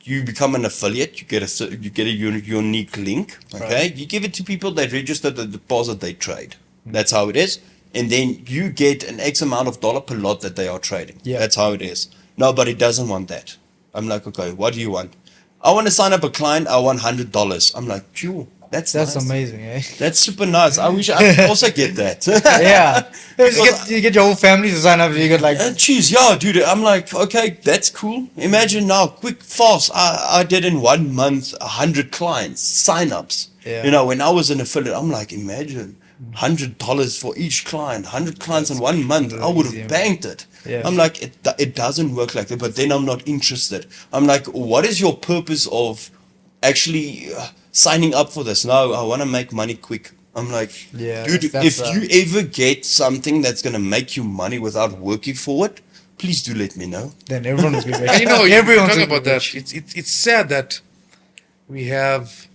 you become an affiliate, you get a unique link, okay? Right. You give it to people, they register the deposit, they trade. That's how it is. And then you get an X amount of dollar per lot that they are trading. Yeah. That's how it is. Nobody doesn't want that. I'm like, okay, what do you want? I want to sign up a client. I want $100. I'm like, phew, that's That's nice. amazing, eh? That's super nice. I wish I could also get that. Yeah. You get your whole family to sign up. You get like, Jeez, yeah, dude. I'm like, okay, that's cool. Imagine now, quick, fast. I did in 1 month 100 clients, sign-ups. Yeah. You know, when I was an affiliate, I'm like, imagine $100 for each client, 100 clients in 1 month. I would easy, have man. banked it. Yeah. I'm like, it doesn't work like that. But then I'm not interested. I'm like, what is your purpose of actually signing up for this? No, I want to make money quick. I'm like, Yeah, dude, that's, if you ever get something that's going to make you money without working for it, please do let me know. then everyone will be rich. And you're Everyone's talking gonna about be that. rich. It's sad that we have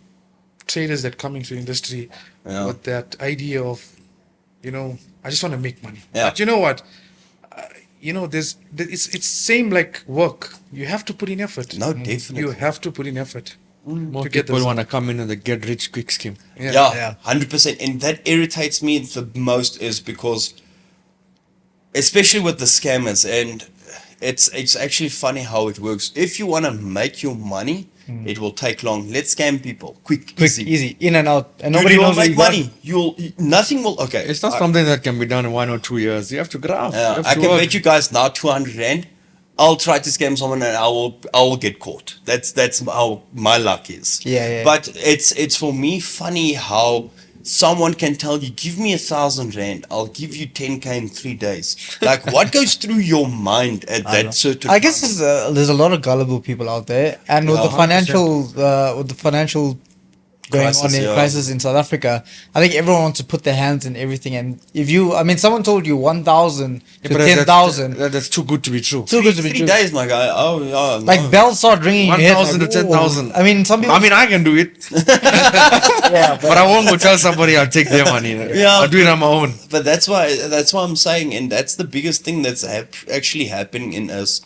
traders that come into the industry Yeah. with that idea of, I just want to make money. Yeah. But you know what? It's same like work. You have to put in effort. No, definitely. You have to put in effort Most to get people this. want to come in with a get rich quick scheme. Yeah, 100%. And that irritates me the most is because, especially with the scammers, and it's actually funny how it works. If you want to make your money, it will take long. Let's scam people. Quick, Easy, in and out, and Dude, nobody you knows won't what make you got. money. Nothing will. Okay, It's not something that can be done in 1 or 2 years. You have to graft. You have I to can work. bet you guys now 200 rand. I'll try to scam someone and I will get caught. That's how my luck is. Yeah. But it's for me funny how someone can tell you, give me 1,000 rand, I'll give you 10K in 3 days. Like, what goes through your mind at that certain? I guess there's a lot of gullible people out there, and with Yeah, the financial going Crisis, on in yeah. crisis in South Africa, I think everyone wants to put their hands in everything. And if someone told you 1,000 Yeah, to but that's- 10,000, That's too good to be true. too good to be 3 true. days, my guy. Oh yeah. No. Like bells start ringing. in your head, 1,000 to like, 10,000. whoa. I mean, some people. I mean, I can do it, yeah, but I won't go tell somebody I'll take their money. Yeah. I'll do it on my own. But that's why I'm saying, and that's the biggest thing that's actually happening in us.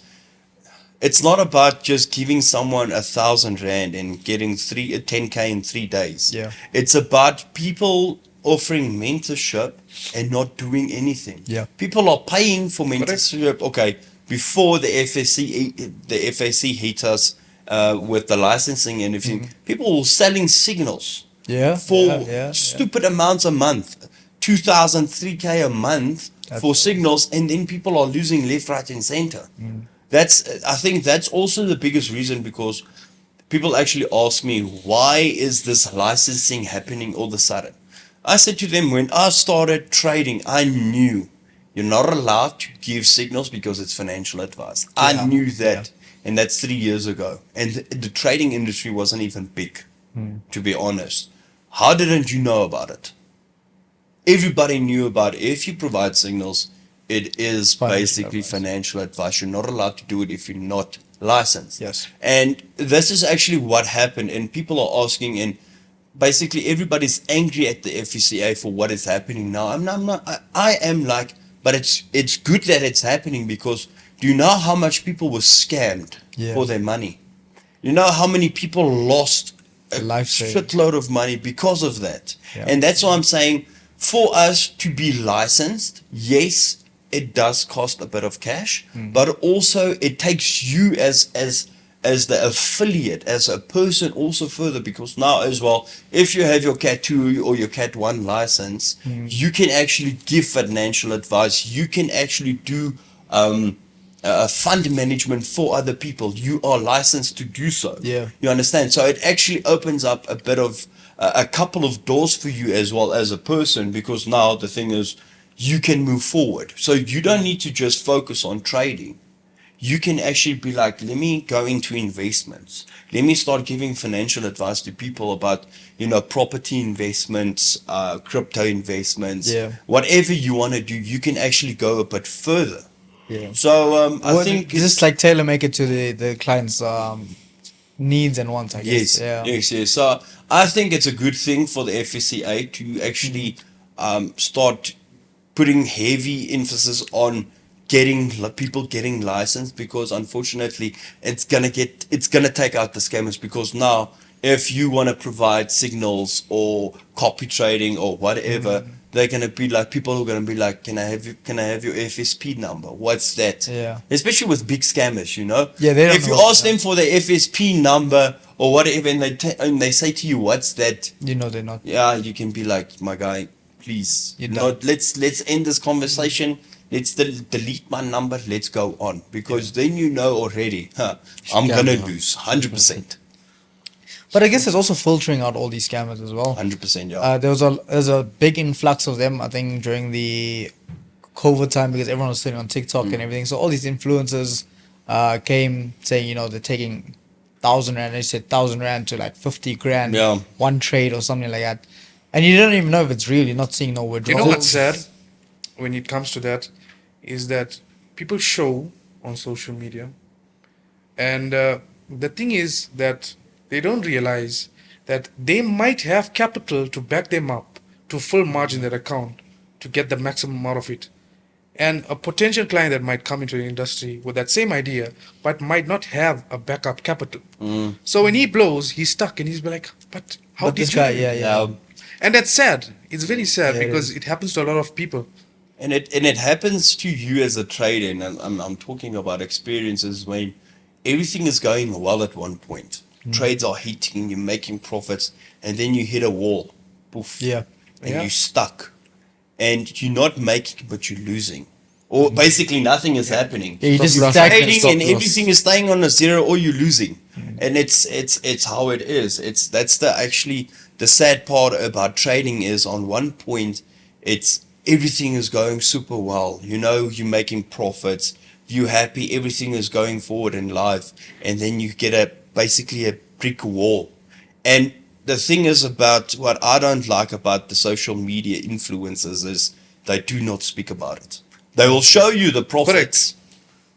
It's not about just giving someone 1,000 rand and getting 10K in 3 days. Yeah. It's about people offering mentorship and not doing anything. Yeah. People are paying for mentorship. Okay, before the FSC hit us with the licensing and everything, people were selling signals for stupid amounts a month, 2,000, 3K a month for signals, and then people are losing left, right, and center. I think that's also the biggest reason, because people actually ask me, why is this licensing happening all of a sudden? I said to them, when I started trading, I knew you're not allowed to give signals because it's financial advice. I knew that, and that's 3 years ago. And the trading industry wasn't even big, to be honest. How didn't you know about it? Everybody knew about it. If you provide signals, it is basically financial advice. You're not allowed to do it if you're not licensed. Yes. And this is actually what happened. And people are asking, and basically everybody's angry at the FSCA for what is happening now. I am like, but it's good that it's happening, because do you know how much people were scammed for their money? You know how many people lost a shitload of money because of that? Yeah. And that's why I'm saying, for us to be licensed, yes, it does cost a bit of cash, but also it takes you as the affiliate, as a person also further, because now as well, if you have your Cat 2 or your Cat 1 license, you can actually give financial advice. You can actually do fund management for other people. You are licensed to do so. Yeah. You understand? So it actually opens up a bit of a couple of doors for you as well as a person, because now the thing is, you can move forward. So you don't need to just focus on trading. You can actually be like, let me go into investments. Let me start giving financial advice to people about, property investments, crypto investments, whatever you want to do. You can actually go a bit further. Yeah. So I think just like tailor make it to the client's needs and wants, I guess. Yes. So I think it's a good thing for the FSCA to actually start putting heavy emphasis on people getting licensed, because unfortunately it's gonna take out the scammers. Because now, if you want to provide signals or copy trading or whatever, they're gonna be like, people are gonna be like, can I have your FSP number? What's that? Yeah. Especially with big scammers, Yeah, they don't if you know, ask them for their FSP number or whatever, and they say to you, "What's that?" You know they're not. Yeah, you can be like, "My guy, please, You're not. Let's end this conversation. Let's delete my number. Let's go on, because then you know already, I'm gonna Yeah. lose 100%, But I guess there's also filtering out all these scammers as well. 100%. Yeah, There's a big influx of them, I think, during the COVID time, because everyone was sitting on TikTok and everything. So all these influencers came saying, they're taking 1,000 rand. They said 1,000 rand to like 50 grand, Yeah. one trade or something like that. And you don't even know if it's real. You're not seeing no You withdrawals. know what's sad when it comes to that is that people show on social media, and the thing is that they don't realize that they might have capital to back them up to full margin their account to get the maximum out of it. And a potential client that might come into the industry with that same idea but might not have a backup capital. So when he blows, he's stuck and he's like, but how But did this you guy, do it?" yeah. And that's sad. It's very sad Yeah, it because is. it happens to a lot of people. and it happens to you as a trader, and I'm talking about experiences when everything is going well at one point. Trades are hitting, you're making profits, and then you hit a wall, poof, Yeah. and Yeah. you're stuck, and you're not making, but you're losing, or basically nothing is happening. Yeah, you just loss. stagnant. Trading Stop and loss. everything is staying on a zero, or you're losing, and it's how it is. That's the sad part about trading is on one point, it's everything is going super well. You're making profits, you're happy, everything is going forward in life, and then you get basically a brick wall. And the thing is about what I don't like about the social media influencers is they do not speak about it. They will show you the profits.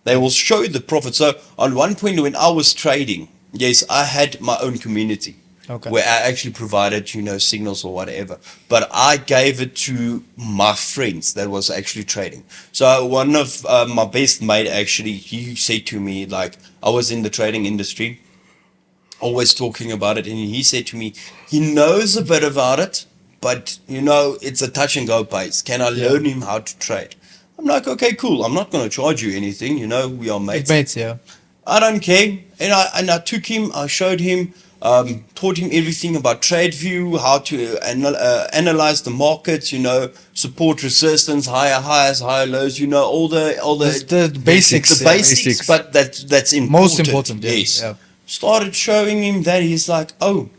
They will show you the profits. So on one point when I was trading, yes, I had my own community. Okay. Where I actually provided, signals or whatever. But I gave it to my friends that was actually trading. So one of my best mate actually, he said to me, like, I was in the trading industry, always talking about it, and he said to me, he knows a bit about it, but it's a touch and go pace. Can I learn him how to trade? I'm like, okay, cool. I'm not going to charge you anything. We are mates. Mates, yeah. I don't care. And I took him, I showed him, taught him everything about TradeView, how to analyze the markets, support resistance, higher highs, higher lows, all The basics. the yeah. basics, but that's important. Most important, yeah, Yes. yeah. Started showing him that, he's like, oh,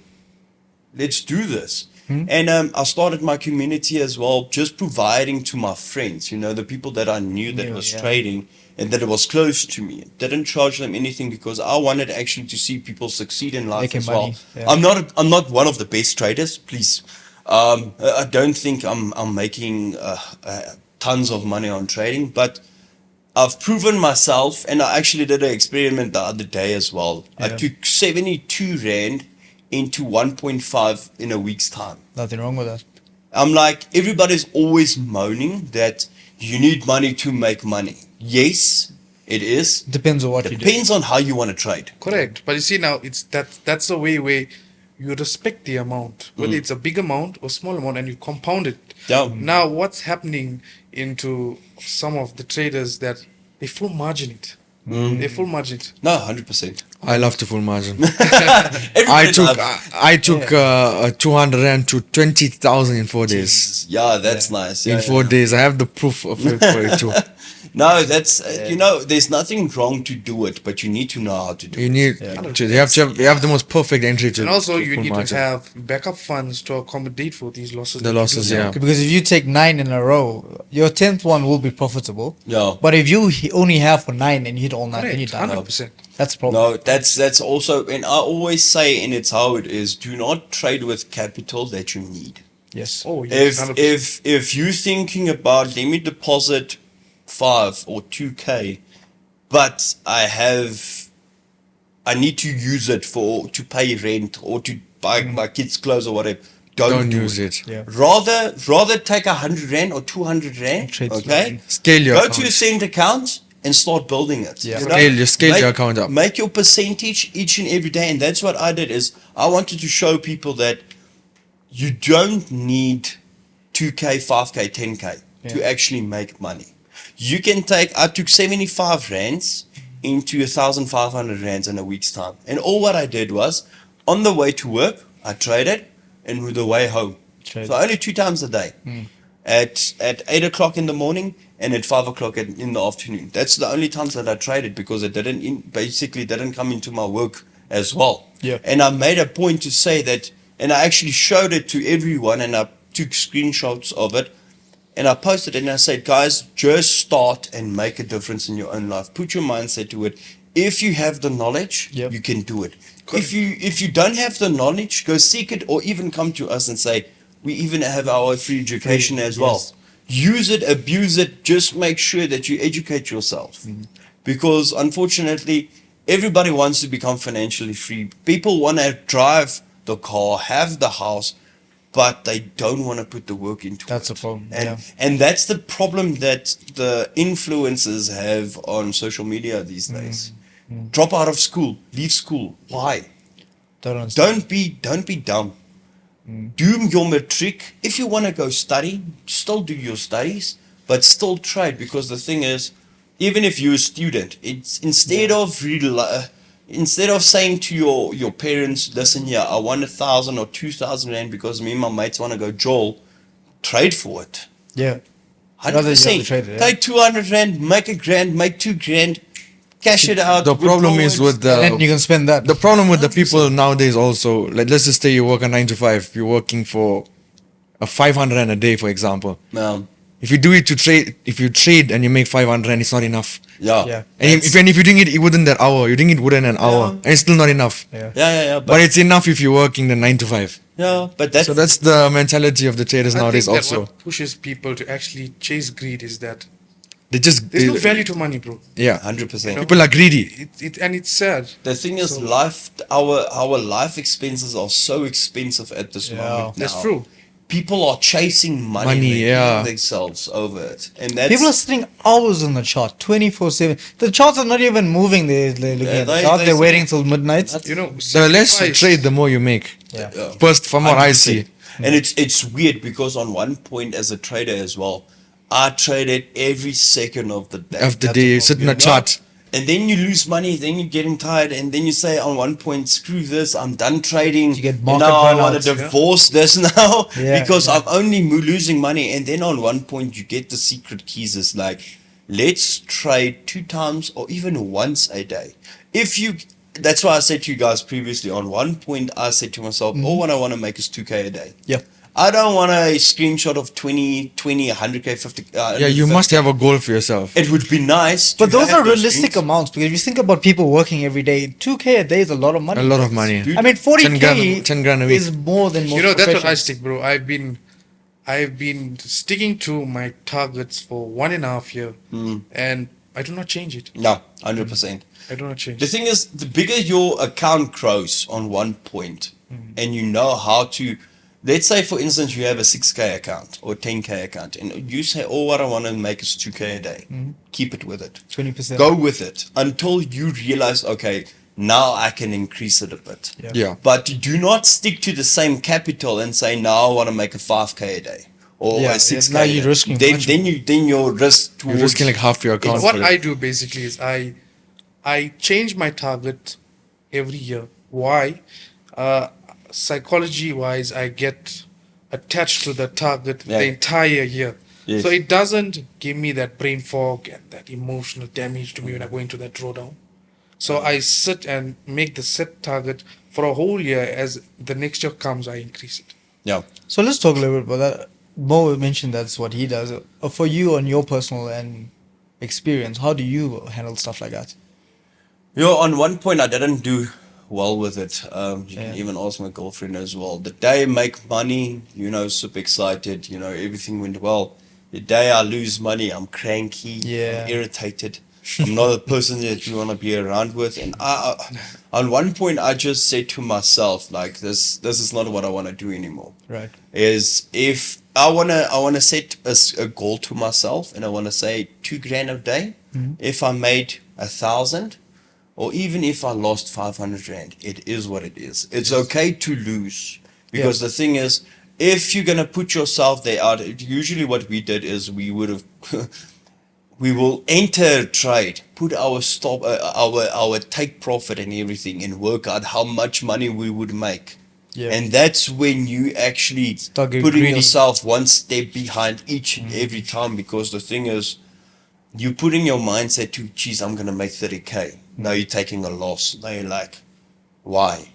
let's do this. And I started my community as well, just providing to my friends, the people that I knew that was yeah. trading and that it was close to me. Didn't charge them anything because I wanted actually to see people succeed in life Making as well. money, yeah. I'm not one of the best traders, please. I don't think I'm making tons of money on trading, but I've proven myself, and I actually did an experiment the other day as well. I Yeah. took 72 rand into 1.5 in a week's time. Nothing wrong with that. I'm like, everybody's always moaning that you need money to make money. Yes, it is. Depends on what you do. Depends on how you want to trade. Correct. But you see now, that's the way where you respect the amount, whether it's a big amount or small amount, and you compound it. Yeah. Now, what's happening into some of the traders that they full margin it. They full margin it. No, 100%. I love to full margin. Everybody I took 200 rand to 20,000 in 4 days. Yeah, that's nice. In Yeah, 4 days, I have the proof of it for it too. No, that's there's nothing wrong to do it, but you need to know how to do You it. need to. You have the most perfect entry to. And also, to you full need margin. to have backup funds to accommodate for these losses. The that you losses, do. yeah. Because if you take 9 in a row, your 10th one will be profitable. Yeah. But if you only have for 9 and you hit all 9, then you're Correct, done. 100%. That's the problem. No, that's also, and I always say, and it's how it is, do not trade with capital that you need. Yes. Oh, yes, 100%. If you're thinking about, let me deposit 5 or 2K, but I need to use it to pay rent or to buy my kids' clothes or whatever. Don't use do it. Yeah. Rather take 100 rand or 200 rand. Trade Okay. slowly. Scale your Go account. to a cent account and start building it. Yeah. Scale your account up. Make your percentage each and every day, and that's what I did. Is I wanted to show people that you don't need 2K, 5K, 10K to actually make money. You can I took 75 rands into 1,500 rands in a week's time, and all what I did was On the way to work, I traded, and with the way home. Trade. So only 2 times a day. At 8 o'clock in the morning and at 5 o'clock in the afternoon. That's the only times that I traded because it basically didn't come into my work as well. Yeah. And I made a point to say that, and I actually showed it to everyone, and I took screenshots of it, and I posted it, and I said, guys, just start and make a difference in your own life. Put your mindset to it. If you have the knowledge, Yep. you can do it. If you don't have the knowledge, go seek it, or even come to us and say, we even have our free education as well. yes. Use it, abuse it, just make sure that you educate yourself. Because unfortunately, everybody wants to become financially free. People want to drive the car, have the house, but they don't want to put the work into That's it. a problem, And, yeah. and that's the problem that the influencers have on social media these days. Drop out of school, leave school. Why? Don't understand. Don't be dumb. Do your matric. If you want to go study, still do your studies, but still trade. Because the thing is, even if you're a student, it's instead of saying to your parents, listen here, I want 1,000 or 2,000 rand because me and my mates want to go Joel, trade for it. Yeah. Rather you have to 100%. trade it, yeah. Take 200 rand, make a grand, make 2 grand, cash it out. The problem withdraw is it. with And then you can spend that. the problem with the people nowadays also, like let's just say you work a 9 to 5, you're working for a 500 rand a day, for example. If you do it to trade, if you trade and you make 500 rand, it's not enough. Yeah. Yeah. And if you're doing it within that hour, you're doing it within an hour, Yeah. and it's still not enough. Yeah. Yeah. But it's enough if you're working the 9 to 5. Yeah, but that's So that's the mentality of the traders nowadays I think that also. what pushes people to actually chase greed is that They just, there's no value to money, bro. yeah. 100%. People are greedy. And it's sad. The thing is, So- our life expenses are so expensive at this Yeah. moment. That's now. true. People are chasing money, Money, they're yeah. killing themselves over it, and that's People are sitting hours on the chart, 24/7. The charts are not even moving. They're looking Yeah, at the they- chart. they- They're waiting till midnight. You know, The less you sacrifice- trade, the more you make. Yeah. Yeah. First, from what I see. 100%. And it's weird because on one point as a trader as well, I traded every second of the day. Of the That's day, a you sit in a Yeah. chart. And then you lose money, then you're getting tired, and then you say on one point, screw this, I'm done trading. You get and market now I want burnouts, to yeah. divorce this now Yeah, because yeah. I'm only losing money. And then on one point, you get the secret keys. It's like, let's trade 2 times or even once a day. That's why I said to you guys previously, on one point, I said to myself, all what I want to make is 2K a day. Yeah. I don't want a screenshot of 20, 100K, 50. Yeah, you must have a goal for yourself. It would be nice. But to those have are realistic dreams. amounts because if you think about people working every day, 2K a day is a lot of money. A lot of money. Dude, I mean, 40K 10 grand a week. is more than most You know, that's what I professions. stick, bro. I've been sticking to my targets for 1.5 years, and I do not change it. No, 100%. I do not change. The thing is, the bigger your account grows on one point, and you know how to, let's say for instance, you have a 6K account or 10K account, and you say, oh, what I want to make is 2K a day. Keep it with it. 20%. Go with it until you realize, okay, now I can increase it a bit. Yeah. Yeah. But do not stick to the same capital and say, now I want to make a 5K a day or Yeah, a 6K. now a you're day. risking then, much then your risk You're towards risking like half your account. What for it. I do basically is I change my target every year. Why? Psychology wise, I get attached to the target Yeah. the entire year. Yes. So it doesn't give me that brain fog and that emotional damage to me when I go into that drawdown. So I sit and make the set target for a whole year. As the next year comes, I increase it. Yeah. So let's talk a little bit about that. Mo mentioned that's what he does. For you, on your personal and experience, how do you handle stuff like that? On one point, I didn't do well with it. You can Yeah. even ask my girlfriend as well. The day I make money, super excited, everything went well. The day I lose money, I'm cranky, Yeah. I'm irritated. I'm not a person that you want to be around with. And on one point, I just said to myself, like, this is not what I want to do anymore. Right. Is if I wanna set a goal to myself, and I wanna say 2 grand a day. If I made 1,000, or even if I lost 500 rand, it is what it is. It's okay to lose, because the thing is, if you're gonna put yourself there out, usually what we did is we would have we will enter a trade, put our stop, our take profit and everything, and work out how much money we would make. Yeah. And that's when you actually Start getting putting greedy. yourself one step behind each and every time, because the thing is, you put in your mindset to, geez, I'm gonna make 30K. Now you're taking a loss. Now you're like, why?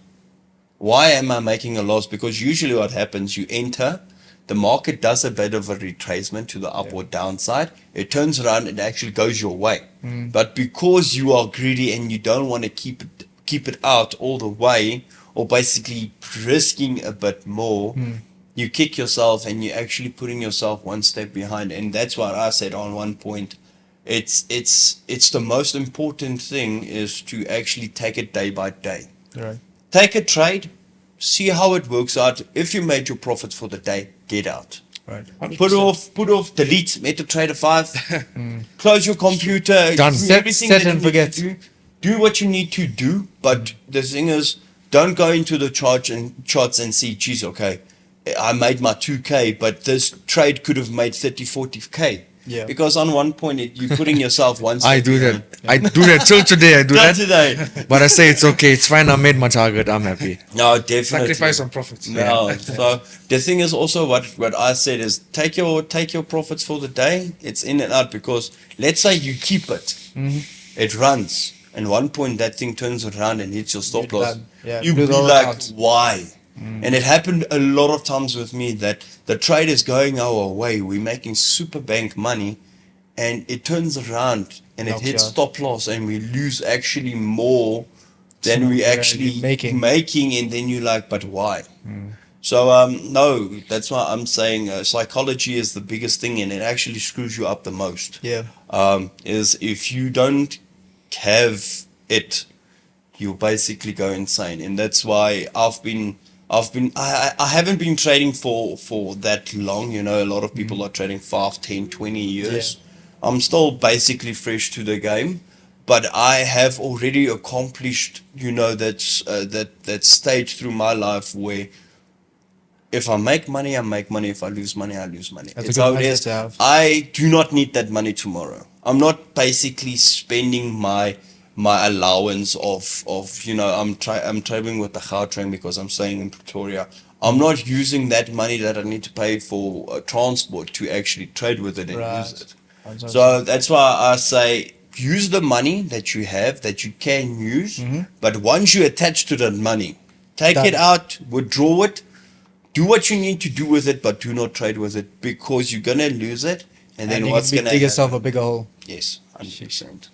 Why am I making a loss? Because usually what happens, you enter, the market does a bit of a retracement to the up or downside. It turns around and actually goes your way. But because you are greedy and you don't want to keep it out all the way, or basically risking a bit more, you kick yourself and you're actually putting yourself one step behind. And that's what I said on one point. It's the most important thing is to actually take it day by day. Right. Take a trade, see how it works out. If you made your profits for the day, get out. Right. Put off, delete, MetaTrader 5, close your computer, Done. do Set- everything set that and you need forget. to do. Do what you need to do, but the thing is, don't go into the charts and see, geez, okay, I made my 2K, but this trade could have made 30, 40K. Yeah. Because on one point, you're putting yourself one step I do behind. that. I do that till today. I do Not that. today. But I say it's okay. It's fine. I made my target. I'm happy. No, definitely. Sacrifice on profits. No, so the thing is also what I said is take your profits for the day. It's in and out, because let's say you keep it, it runs, and one point that thing turns around and hits your stop You're loss. done. Yeah, You lose be all the like, accounts. why? And it happened a lot of times with me that the trade is going our way. We're making super bank money, and it turns around and it Knocks hits you out. stop loss, and we lose actually more than we Yeah, actually you're making. and then you're like, but why? So no, that's why I'm saying psychology is the biggest thing, and it actually screws you up the most. Yeah. Is if you don't have it, you'll basically go insane, and that's why I haven't been trading for that long. You know, a lot of people are trading 5, 10, 20 years. I'm still basically fresh to the game, but I have already accomplished, you know, that stage through my life where if I make money, I make money. If I lose money, I lose money. That's a It's good how it mindset is. to have. I do not need that money tomorrow. I'm not basically spending my allowance of you know, I'm traveling with the Gautrain because I'm staying in Pretoria. I'm not using that money that I need to pay for transport to actually trade with it and Right. use it. So that's why I say use the money that you have, that you can use, but once you attach to that money, take Done. it out, withdraw it, do what you need to do with it, but do not trade with it, because you're gonna lose it, and then you what's can gonna dig yourself happen? a bigger hole. Yes, 100%.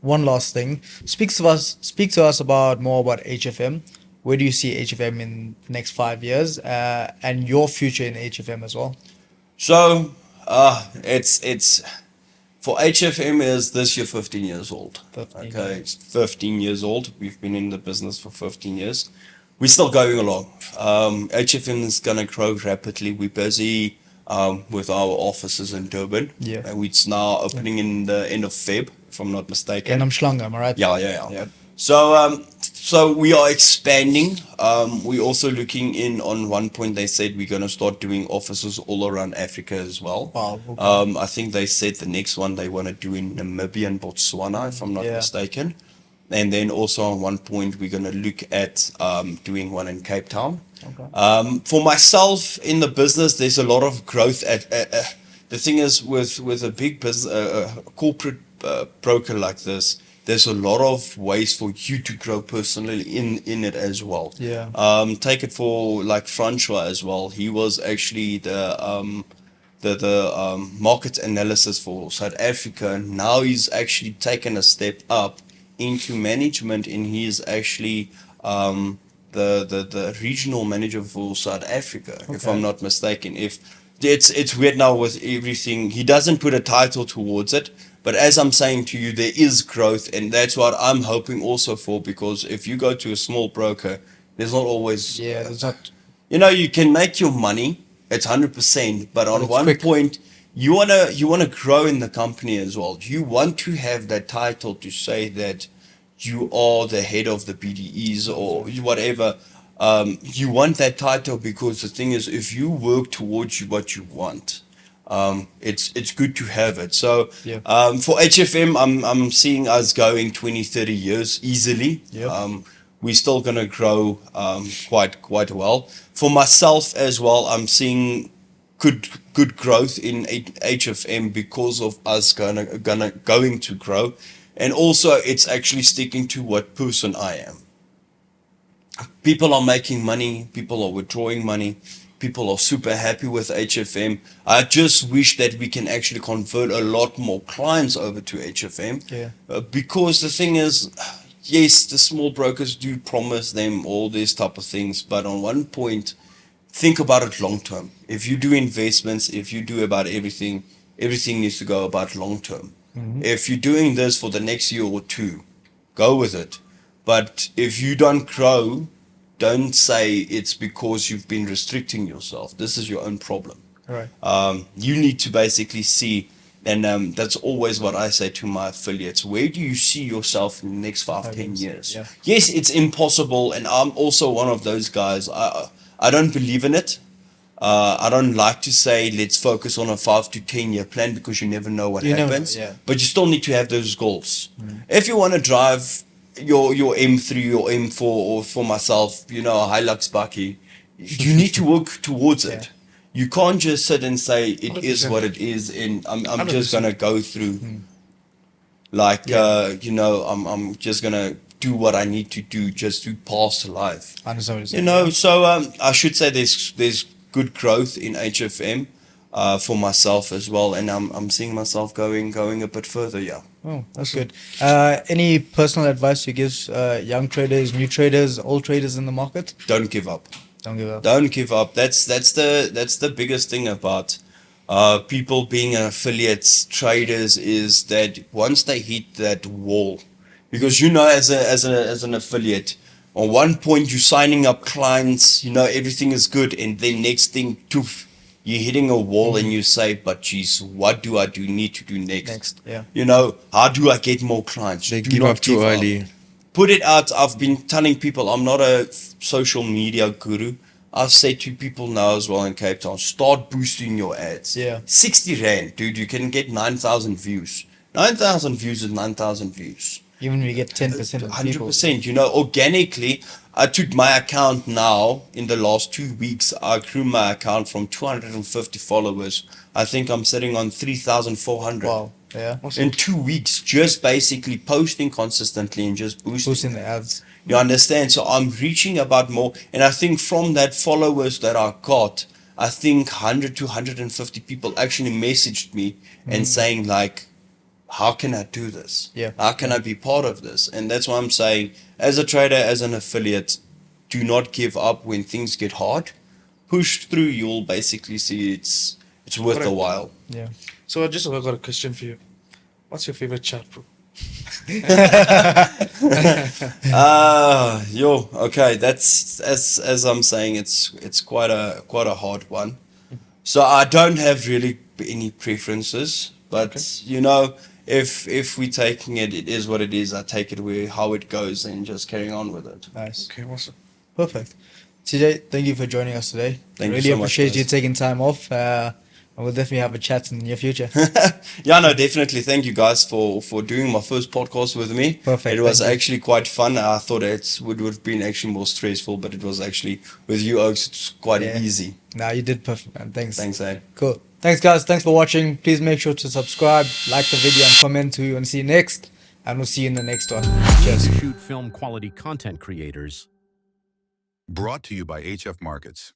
One last thing. Speak to us about more about HFM. Where do you see HFM in the next 5 years, and your future in HFM as well? So it's for HFM is this year 15 years old. 15 Okay, it's 15 years old. We've been in the business for 15 years. We're still going along. HFM is gonna grow rapidly. We're busy with our offices in Durban. Yeah. And it's now opening in the end of Feb, if I'm not mistaken. And I'm Schlanga, am I right? Yeah. So we are expanding. We're also looking in on one point. They said we're going to start doing offices all around Africa as well. Wow, okay. I think they said the next one they want to do in Namibia and Botswana, if I'm not Yeah. mistaken. And then also on one point we're going to look at doing one in Cape Town. Okay. For myself in the business, there's a lot of growth. The thing is with a big business, corporate broker like this, there's a lot of ways for you to grow personally in it as well. Yeah. Take it for like Francois as well. He was actually the market analysis for South Africa. Now he's actually taken a step up into management, and he's actually the regional manager for South Africa, if I'm not mistaken. If it's weird now with everything, he doesn't put a title towards it. But as I'm saying to you, there is growth, and that's what I'm hoping also for, because if you go to a small broker, there's not always... Yeah, there's not. You know, you can make your money, it's 100%, but on it's one quick. point, you wanna grow in the company as well. You want to have that title to say that you are the head of the BDEs or whatever. You want that title because the thing is, if you work towards what you want, it's good to have it. So Yeah. for HFM, I'm seeing us going 20, 30 years easily. Yep. We're still gonna grow quite well. For myself as well, I'm seeing good growth in HFM because of us going to grow, and also it's actually sticking to what person I am. People are making money, people are withdrawing money, people are super happy with HFM. I just wish that we can actually convert a lot more clients over to HFM. Yeah. Because the thing is, yes, the small brokers do promise them all these type of things, but on one point, think about it long term. If you do investments, if you do about everything, everything needs to go about long term. If you're doing this for the next year or two, go with it. But if you don't grow, don't say it's because you've been restricting yourself. This is your own problem. Right. You need to basically see, and that's always what I say to my affiliates. Where do you see yourself in the next 5-10 years? Yeah. Yes, it's impossible, and I'm also one of those guys. I don't believe in it. I don't like to say let's focus on a 5 to 10 year plan because you never know what You never know, happens. yeah. But you still need to have those goals. If you want to drive your M3 or M4, or for myself, a Hilux Bucky, you need to work towards it. You can't just sit and say it is 100%. what it is, and I'm just 100%. gonna go through I'm just gonna do what I need to do just to pass life. I understand what you're saying. So I should say there's good growth in HFM for myself as well, and I'm seeing myself going a bit further. Yeah. Oh, that's good. Any personal advice you give young traders, new traders, old traders in the market? Don't give up. Don't give up. Don't give up. That's the biggest thing about people being affiliates traders, is that once they hit that wall, because as an affiliate, on one point you're signing up clients, everything is good, and then next thing, toof, you're hitting a wall and you say, but geez, what do I need to do next? Yeah. How do I get more clients? They Do give not up too early. Put it out. I've been telling people I'm not a social media guru. I've said to people now as well in Cape Town, start boosting your ads. Yeah. 60 Rand, dude, you can get 9,000 views. 9,000 views is 9,000 views. Even if you get 10% of people. 100%. Organically, I took my account now in the last 2 weeks. I grew my account from 250 followers. I think I'm sitting on 3,400. Wow. Yeah. In 2 weeks, just basically posting consistently and just Boosting the ads. You understand? So I'm reaching about more. And I think from that followers that I got, I think 100 to 150 people actually messaged me and saying like, how can I do this? Yeah. How can I be part of this? And that's why I'm saying, as a trader, as an affiliate, do not give up when things get hard. Push through, you'll basically see it's worth the Correct. while. Yeah. So I got a question for you. What's your favorite chart, bro? Okay, that's as I'm saying, it's quite a hard one. So I don't have really any preferences, but if we're taking it, it is what it is. I take it how it goes and just carrying on with it. Nice. Okay, awesome. Perfect. TJ, thank you for joining us today. Thank you really so much, appreciate you guys. taking time off. And we'll definitely have a chat in the near future. Yeah, no, definitely. Thank you guys for doing my first podcast with me. Perfect, It was thank you. actually quite fun. I thought it would have been actually more stressful, but it was actually with you, Oaks, it's quite Yeah. easy. Nah, you did perfect, man. Thanks. Thanks, eh? Cool. Thanks, guys. Thanks for watching. Please make sure to subscribe, like the video, and comment who you want to see next. And we'll see you in the next one. Cheers. To shoot film quality content creators. Brought to you by HF Markets.